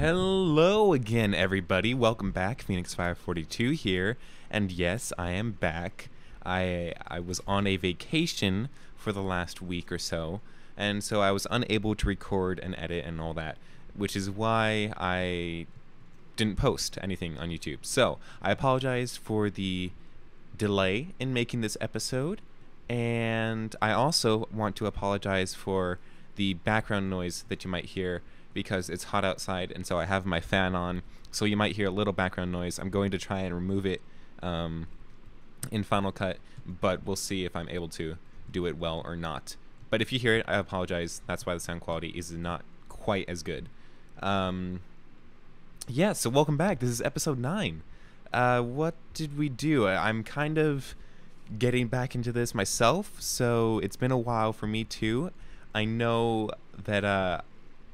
Hello again, everybody. Welcome back. Phoenix542 here, and yes, I am back. I was on a vacation for the last week or so, and so I was unable to record and edit and all that, which is why I didn't post anything on YouTube. So I apologize for the delay in making this episode, and I also want to apologize for the background noise that you might hear because it's hot outside, and so I have my fan on, so you might hear a little background noise. I'm going to try and remove it in Final Cut, but we'll see if I'm able to do it well or not. But if you hear it, I apologize. That's why the sound quality is not quite as good. Yeah, so welcome back. This is episode 9. What did we do? I'm kind of getting back into this myself, so it's been a while for me too. I know that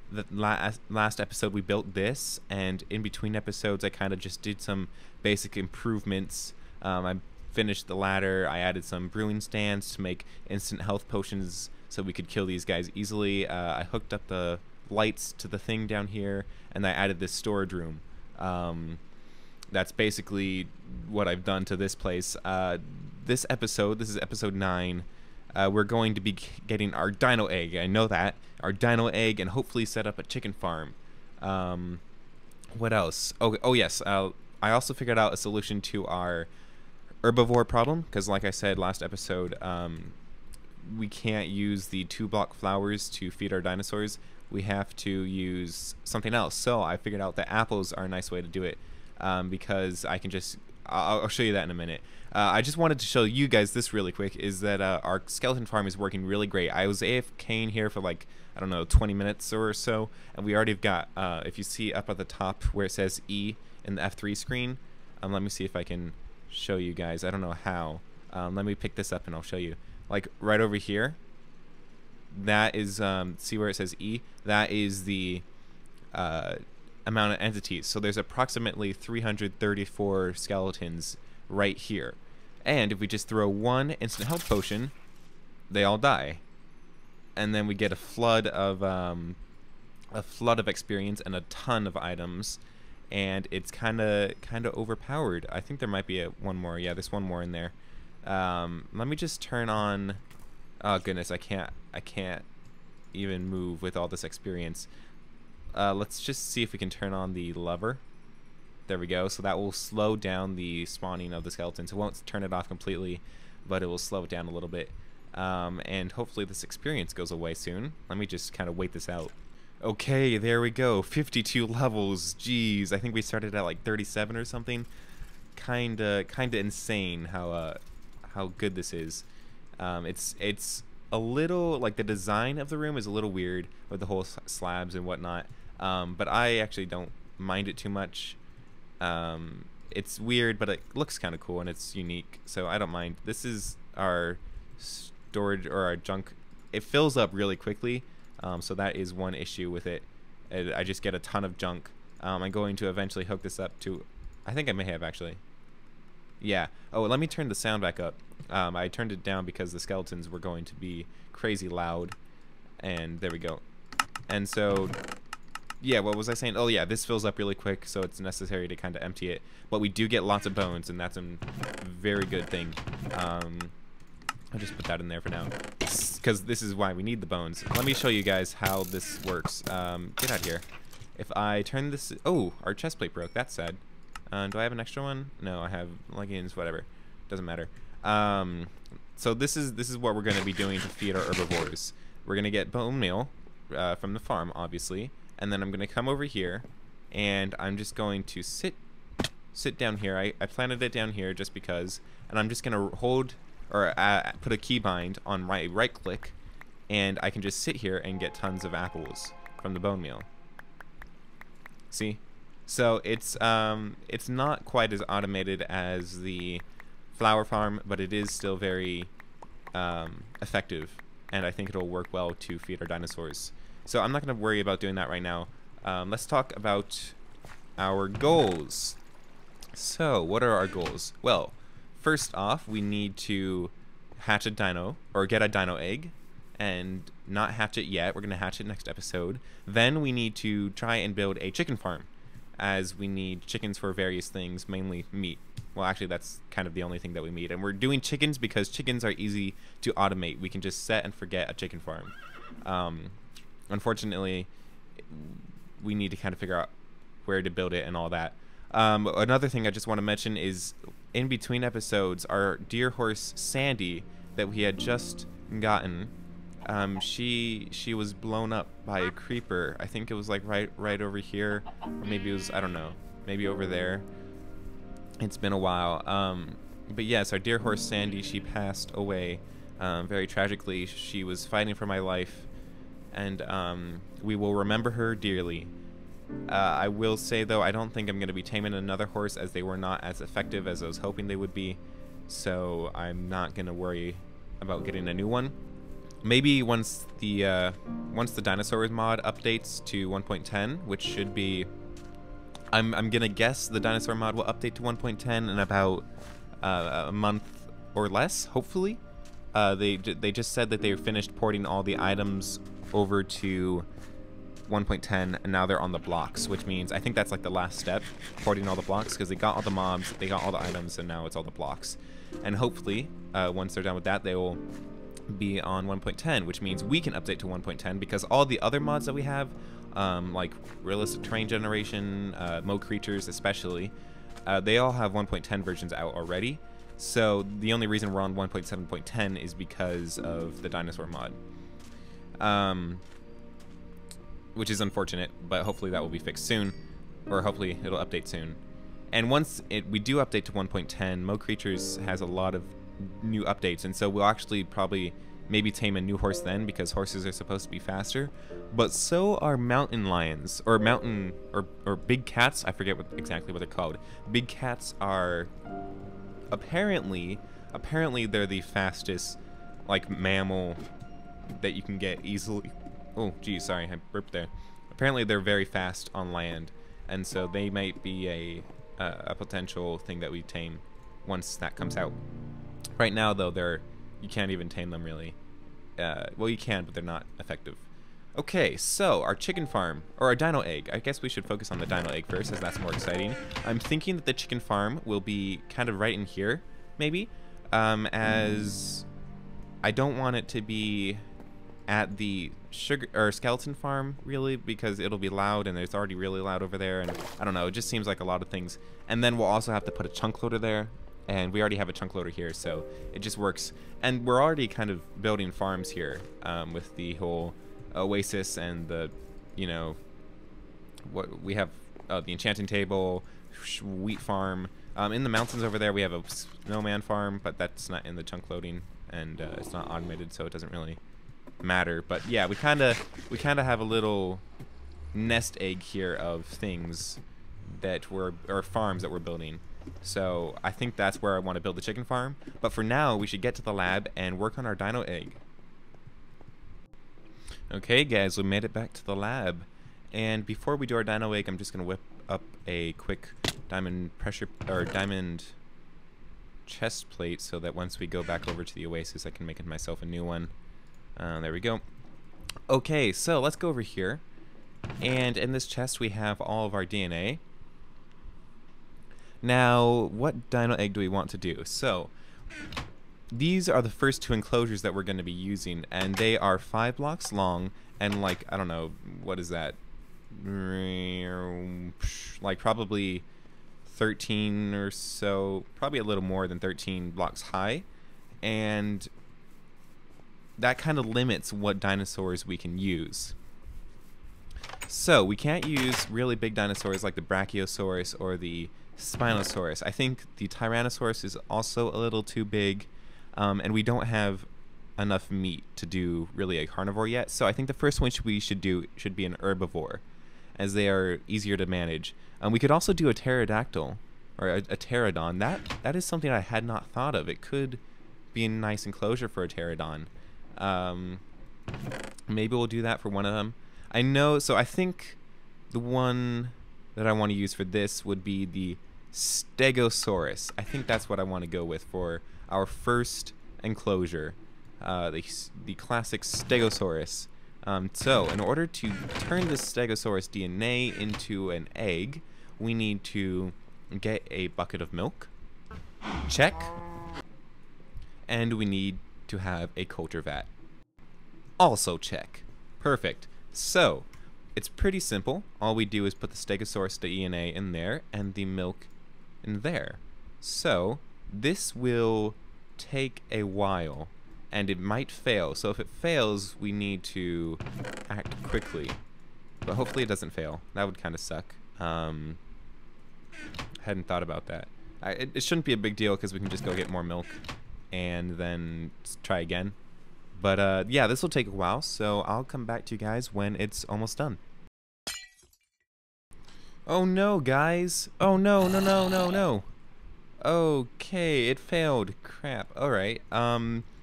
the last episode we built this, and in between episodes I kind of just did some basic improvements. I finished the ladder, I added some brewing stands to make instant health potions so we could kill these guys easily. I hooked up the lights to the thing down here, and I added this storage room. That's basically what I've done to this place. This is episode 9. We're going to be getting our dino egg. I know that. Our dino egg, and hopefully set up a chicken farm. What else? Oh yes. I also figured out a solution to our herbivore problem, because like I said last episode, we can't use the 2-block flowers to feed our dinosaurs. We have to use something else. So I figured out that apples are a nice way to do it, because I can just... I'll show you that in a minute. I just wanted to show you guys this really quick, is that our skeleton farm is working really great. I was AFKing here for like, I don't know, 20 minutes or so, and we already have got, if you see up at the top where it says E in the F3 screen, let me see if I can show you guys. I don't know how. Let me pick this up and I'll show you. Like right over here, that is, see where it says E? That is the amount of entities. So there's approximately 334 skeletons right here, and if we just throw one instant health potion, they all die, and then we get a flood of experience and a ton of items, and it's kind of overpowered. I think there might be one more. Yeah, there's one more in there. Let me just turn on... Oh goodness, I can't even move with all this experience. Let's just see if we can turn on the lever. There we go. So that will slow down the spawning of the skeletons. It won't turn it off completely, but it will slow it down a little bit. And hopefully this experience goes away soon. Let me just kind of wait this out. Okay, there we go. 52 levels. Jeez, I think we started at like 37 or something. Kinda insane how good this is. It's a little, like, the design of the room is a little weird with the whole slabs and whatnot, but I actually don't mind it too much. It's weird, but it looks kind of cool and it's unique, so I don't mind. This is our storage, or our junk. It fills up really quickly, so that is one issue with it. I just get a ton of junk. I'm going to eventually hook this up to... I think I may have actually. Yeah. Oh, let me turn the sound back up. I turned it down because the skeletons were going to be crazy loud. And there we go. And so, yeah, what was I saying? Oh yeah, this fills up really quick, so it's necessary to kind of empty it. But we do get lots of bones, and that's a very good thing. I'll just put that in there for now, because this is why we need the bones. Let me show you guys how this works. Get out of here. If I turn this... Oh, our chest plate broke. That's sad. Do I have an extra one? No, I have leggings, whatever. Doesn't matter. So this is what we're going to be doing to feed our herbivores. We're going to get bone meal from the farm, obviously, and then I'm going to come over here, and I'm just going to sit down here. I planted it down here just because, and I'm just going to hold, or put a keybind on my right click, and I can just sit here and get tons of apples from the bone meal. See? So it's not quite as automated as the flower farm, but it is still very effective, and I think it'll work well to feed our dinosaurs. So I'm not going to worry about doing that right now. Let's talk about our goals. So what are our goals? Well, first off, we need to hatch a dino, or get a dino egg, and not hatch it yet. We're going to hatch it next episode. Then we need to try and build a chicken farm, as we need chickens for various things, mainly meat. Well, actually, that's kind of the only thing that we need. And we're doing chickens because chickens are easy to automate. We can just set and forget a chicken farm. Unfortunately, we need to kind of figure out where to build it and all that. Another thing I just want to mention is, in between episodes, our deer horse Sandy that we had just gotten, she was blown up by a creeper. I think it was like right over here, or maybe it was, I don't know, maybe over there. It's been a while. But yes, our deer horse Sandy, she passed away very tragically. She was fighting for my life, and we will remember her dearly. I will say, though, I don't think I'm going to be taming another horse, as they were not as effective as I was hoping they would be. So I'm not going to worry about getting a new one. Maybe once the Dinosaurs mod updates to 1.10, which should be, I'm gonna guess the Dinosaur mod will update to 1.10 in about a month or less, hopefully. They just said that they finished porting all the items over to 1.10, and now they're on the blocks, which means I think that's like the last step, porting all the blocks, because they got all the mobs, they got all the items, and now it's all the blocks. And hopefully, once they're done with that, they will be on 1.10, which means we can update to 1.10, because all the other mods that we have, like realistic terrain generation, Mo creatures especially, they all have 1.10 versions out already. So the only reason we're on 1.7.10 is because of the dinosaur mod, which is unfortunate, but hopefully that will be fixed soon, or hopefully it'll update soon. And once we do update to 1.10, Mo Creatures has a lot of new updates, and so we'll actually probably maybe tame a new horse then, because horses are supposed to be faster. But so are mountain lions, or mountain, or big cats. I forget exactly what they're called. Big cats are apparently they're the fastest, like, mammal that you can get easily. Oh, geez, sorry, I burped there. Apparently they're very fast on land, and so they might be a potential thing that we tame once that comes out. Right now, though, you can't even tame them, really. Well, you can, but they're not effective. Okay, so our chicken farm, or our dino egg. I guess we should focus on the dino egg first, as that's more exciting. I'm thinking that the chicken farm will be kind of right in here, maybe, as I don't want it to be at the skeleton farm, really, because it'll be loud, and it's already really loud over there, and I don't know, it just seems like a lot of things. And then we'll also have to put a chunk loader there, and we already have a chunk loader here, so it just works. And we're already kind of building farms here, with the whole oasis and the, you know, what we have, the enchanting table, wheat farm. In the mountains over there we have a snowman farm, but that's not in the chunk loading, and it's not automated, so it doesn't really matter. But yeah, we kind of have a little nest egg here of things that or farms that we're building. So I think that's where I want to build the chicken farm. But for now, we should get to the lab and work on our dino egg. Okay, guys, we made it back to the lab. And before we do our dino egg, I'm just gonna whip up a quick diamond chest plate, so that once we go back over to the oasis, I can make myself a new one. There we go. Okay, so let's go over here. And in this chest, we have all of our DNA. Now, what dino egg do we want to do? So, these are the first two enclosures that we're going to be using, and they are 5 blocks long, and like, I don't know, what is that? Like probably 13 or so, probably a little more than 13 blocks high, and that kind of limits what dinosaurs we can use. So, we can't use really big dinosaurs like the Brachiosaurus or the Spinosaurus. I think the Tyrannosaurus is also a little too big, and we don't have enough meat to do really a carnivore yet. So I think the first one we should do should be an herbivore, as they are easier to manage. We could also do a pterodactyl, or a pterodon. That is something I had not thought of. It could be a nice enclosure for a pterodon. Maybe we'll do that for one of them. I know, so I think the one that I want to use for this would be the Stegosaurus. I think that's what I want to go with for our first enclosure. the classic Stegosaurus. So in order to turn this Stegosaurus DNA into an egg, we need to get a bucket of milk. Check. And we need to have a culture vat. Also check. Perfect. So it's pretty simple. All we do is put the Stegosaurus DNA in there and the milk in there. So this will take a while and it might fail. So if it fails, we need to act quickly. But hopefully it doesn't fail. That would kind of suck. Hadn't thought about that. It shouldn't be a big deal because we can just go get more milk and then try again. But yeah, this will take a while, so I'll come back to you guys when it's almost done. Oh no, guys. Oh no, no, no, no, no. Okay, it failed. Crap. Alright.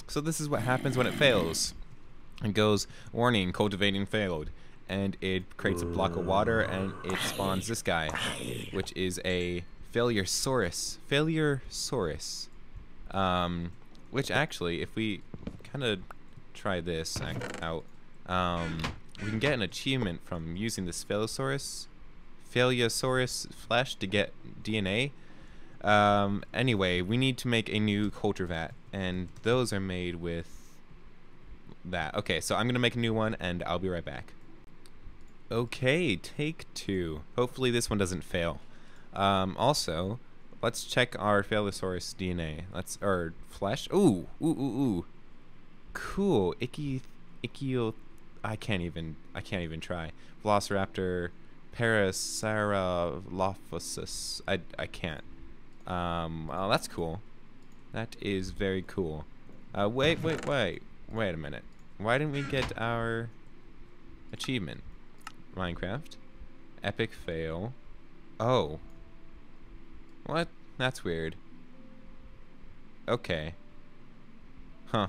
So this is what happens when it fails. It goes, warning, cultivating failed. And it creates a block of water and it spawns this guy, which is a Failure-saurus. Failure-saurus. Which actually, if we kind of try this out, we can get an achievement from using this Failure-saurus flesh to get DNA. Anyway, we need to make a new culture vat, and those are made with that. Okay, so I'm gonna make a new one, and I'll be right back. Okay, take 2. Hopefully this one doesn't fail. Also, let's check our Failure-saurus DNA. Or flesh. Ooh, ooh, ooh, ooh. Cool. I can't even try. Velociraptor, Parasaurolophus. I can't. Well, that's cool. That is very cool. Wait a minute. Why didn't we get our achievement? Minecraft. Epic fail. Oh. What? That's weird. Okay. Huh.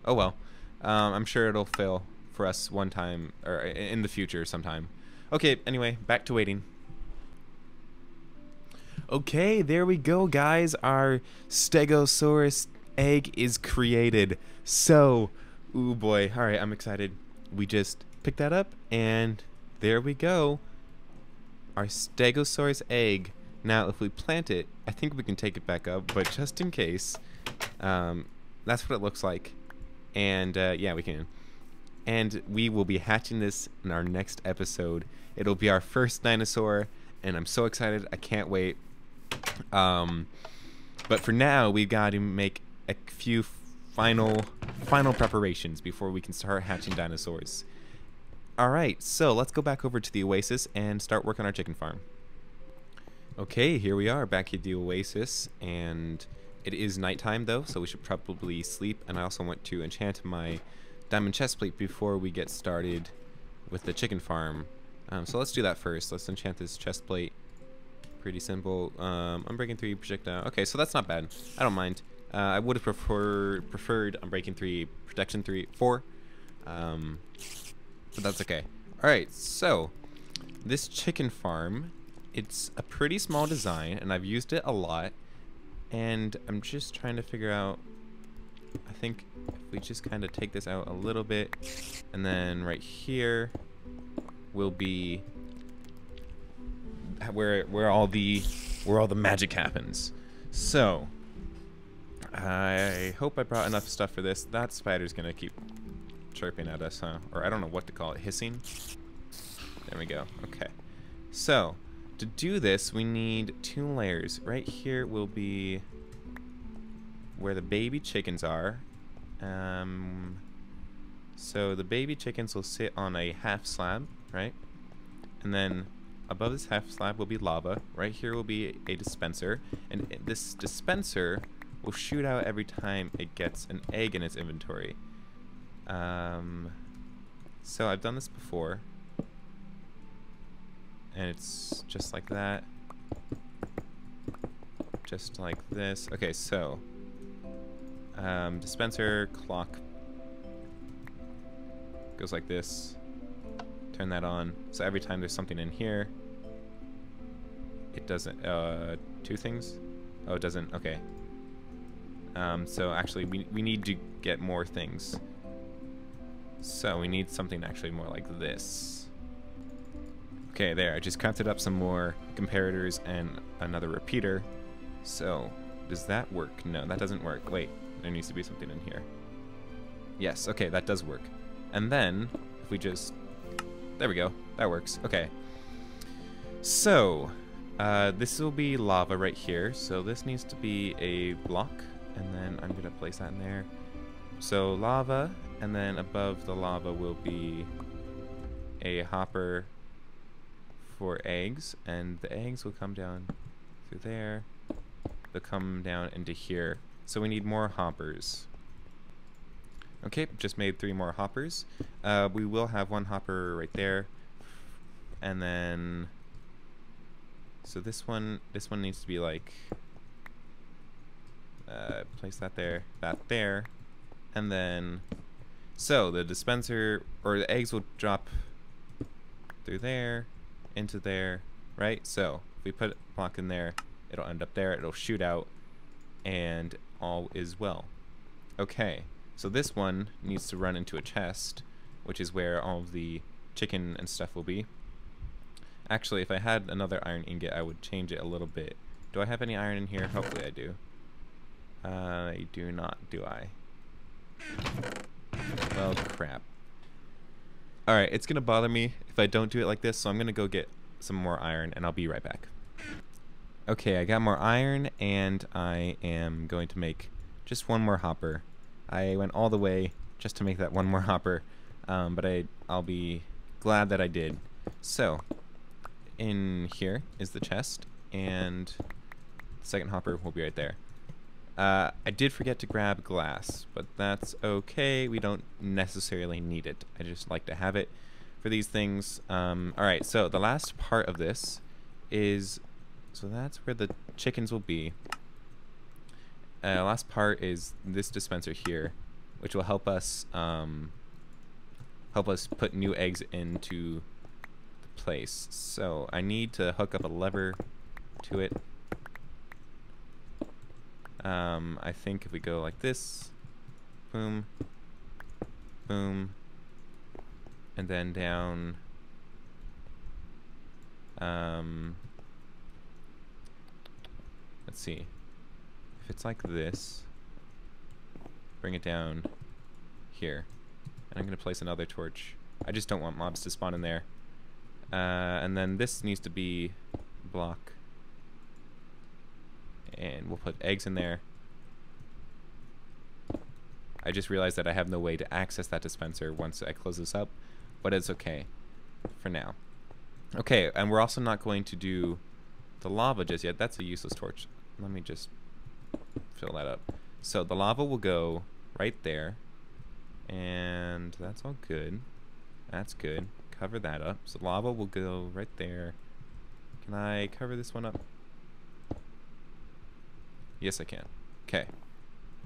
Oh well. I'm sure it'll fail for us one time, or in the future sometime. Okay, anyway, back to waiting. Okay, there we go, guys. Our Stegosaurus egg is created. So, ooh boy. Alright, I'm excited. We just picked that up, and there we go. Our Stegosaurus egg. Now, if we plant it, I think we can take it back up, but just in case, that's what it looks like. And, yeah, we can. And we will be hatching this in our next episode. It'll be our first dinosaur, and I'm so excited. I can't wait. But for now, we've got to make a few final preparations before we can start hatching dinosaurs. Alright, so let's go back over to the oasis and start working on our chicken farm. Okay, here we are back at the oasis, and it is nighttime though, so we should probably sleep. And I also want to enchant my diamond chestplate before we get started with the chicken farm. So let's do that first. Let's enchant this chestplate. Pretty simple. Unbreaking 3 projectile. Okay, so that's not bad. I don't mind. I would have preferred Unbreaking 3, Protection 4. But that's okay. Alright, so this chicken farm, it's a pretty small design, and I've used it a lot. And I'm just trying to figure out, I think if we just kind of take this out a little bit, and then right here will be where all the magic happens. So I hope I brought enough stuff for this. That spider's gonna keep chirping at us, huh? Or I don't know what to call it, hissing. There we go. Okay. So to do this, we need 2 layers. Right here will be where the baby chickens are. So the baby chickens will sit on a half slab, right? And then above this half slab will be lava. Right here will be a dispenser, and this dispenser will shoot out every time it gets an egg in its inventory. So I've done this before, and it's just like that, just like this. Okay, so dispenser clock goes like this. Turn that on, so every time there's something in here, it doesn't 2 things. Oh, it doesn't. Okay. So actually, we need to get more things. So we need something actually more like this. Okay, there. I just crafted up some more comparators and another repeater. So, does that work? No, that doesn't work. Wait, there needs to be something in here. Yes, okay, that does work. And then, if we just... There we go. That works. Okay. So, this will be lava right here. So this needs to be a block. And then I'm going to place that in there. So lava, and then above the lava will be a hopper for eggs. And the eggs will come down through there. They'll come down into here. So we need more hoppers. Okay, just made 3 more hoppers. We will have 1 hopper right there. And then... So this one needs to be like... place that there, and then... So, the dispenser, or the eggs will drop through there, into there, right? So, if we put a block in there, it'll end up there, it'll shoot out, and all is well. Okay, so this one needs to run into a chest, which is where all of the chicken and stuff will be. Actually, if I had another iron ingot, I would change it a little bit. Do I have any iron in here? Hopefully I do. I do not, do I? Well, crap. Alright, it's gonna bother me if I don't do it like this, so I'm gonna go get some more iron, and I'll be right back. Okay, I got more iron, and I am going to make just 1 more hopper. I went all the way just to make that 1 more hopper, but I'll be glad that I did. So, in here is the chest, and the second hopper will be right there. I did forget to grab glass, but that's okay. We don't necessarily need it. I just like to have it for these things. Alright, so the last part of this is... So that's where the chickens will be. Last part is this dispenser here, which will help us put new eggs into the place. So I need to hook up a lever to it. I think if we go like this, boom, boom, and then down, let's see, if it's like this, bring it down here, and I'm going to place another torch. I just don't want mobs to spawn in there. And then this needs to be block. And we'll put eggs in there. I just realized that I have no way to access that dispenser once I close this up, but it's okay for now. Okay, and we're also not going to do the lava just yet. That's a useless torch. Let me just fill that up. So the lava will go right there, and that's all good. That's good. Cover that up. So lava will go right there. Can I cover this one up? Yes, I can. Okay.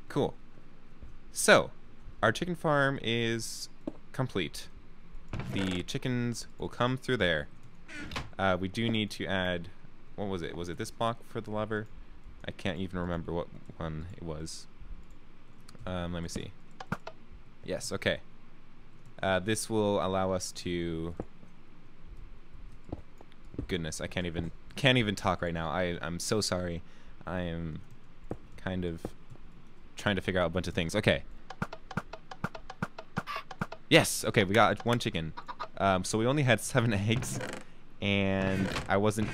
Cool. So, our chicken farm is complete. The chickens will come through there. We do need to add... What was it? Was it this block for the lever? I can't even remember what one it was. Let me see. Yes, okay. This will allow us to... Goodness, I can't even talk right now. I'm so sorry. I am kind of trying to figure out a bunch of things. Okay. Yes! Okay, we got 1 chicken. So we only had 7 eggs, and I wasn't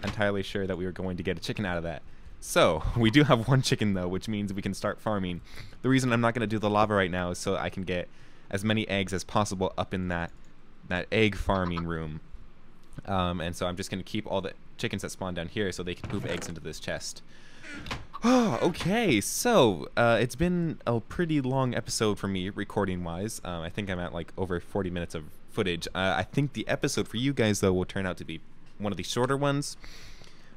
entirely sure that we were going to get a chicken out of that. So, we do have 1 chicken though, which means we can start farming. The reason I'm not going to do the lava right now is so I can get as many eggs as possible up in that egg farming room. And so I'm just going to keep all the chickens that spawn down here so they can poop eggs into this chest. Oh, okay, so it's been a pretty long episode for me, recording-wise. I think I'm at like over 40 minutes of footage. I think the episode for you guys, though, will turn out to be one of the shorter ones.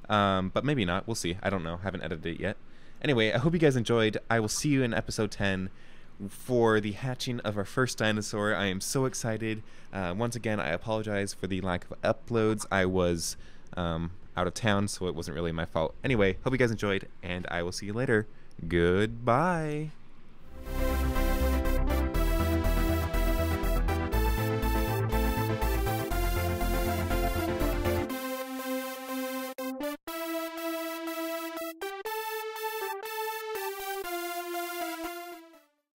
But maybe not. We'll see. I don't know. Haven't edited it yet. Anyway, I hope you guys enjoyed. I will see you in episode 10 for the hatching of our first dinosaur. I am so excited. Once again, I apologize for the lack of uploads. I was... out of town, so it wasn't really my fault. Anyway, hope you guys enjoyed, and I will see you later. Goodbye.